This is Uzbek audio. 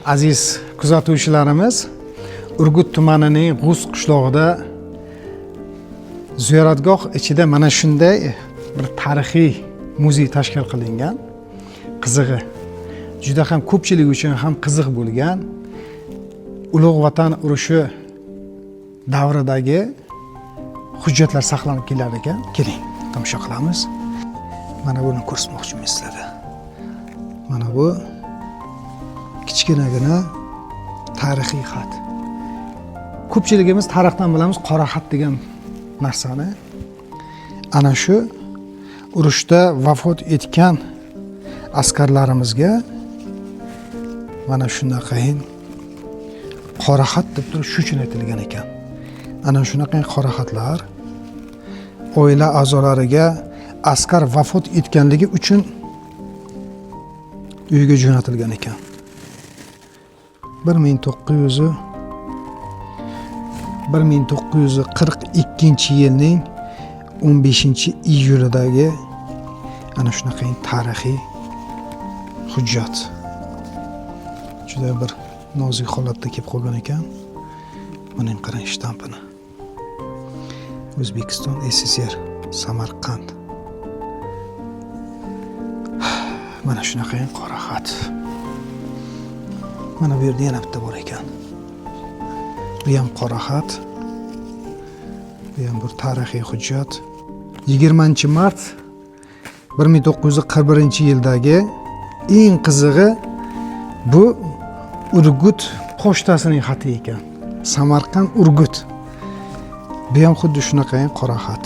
Aziz kuzatuvchilarimiz, Urgut tumanining G'uz qishlog'ida ziyoratgoh ichida mana shunday bir tarixiy muzey tashkil qilingan. Qizig'i juda ham ko'pchilik uchun ham qiziq bo'lgan Ulug' Vatan urushi davridagi hujjatlar saqlanib kelar ekan. Keling, tomosha qilamiz. Mana buni ko'rsatmoqchiman sizlarga. Mana bu kichkinagina tarixiy xat. Ko'pchiligimiz tarixdan bilamiz qora xat degan narsani. Ana shu urushda vafot etgan askarlarimizga mana shunaqayin qora xat deb turib shu uchun aytilgan ekan. Ana shunaqa qora xatlar oila a'zolariga askar vafot etganligi uchun uyga jo'natilgan ekan. 1942 yilning 15-iyulidagi ana shunaqa tarixiy hujjat. Juda bir nozik holatda kelib qolgan ekan. Buning qarang shtampini. O'zbekiston SSR Samarqand. Mana shunaqa qora xat. Mana bu yerda yana bitta bor ekan. Bu ham qora xat. Bu ham bir tarixiy hujjat. 20-mart 1941-yildagi eng qizig'i bu Urgut pochtasining xati ekan. Samarqand Urgut. Bu ham xuddi shunaqa qora xat.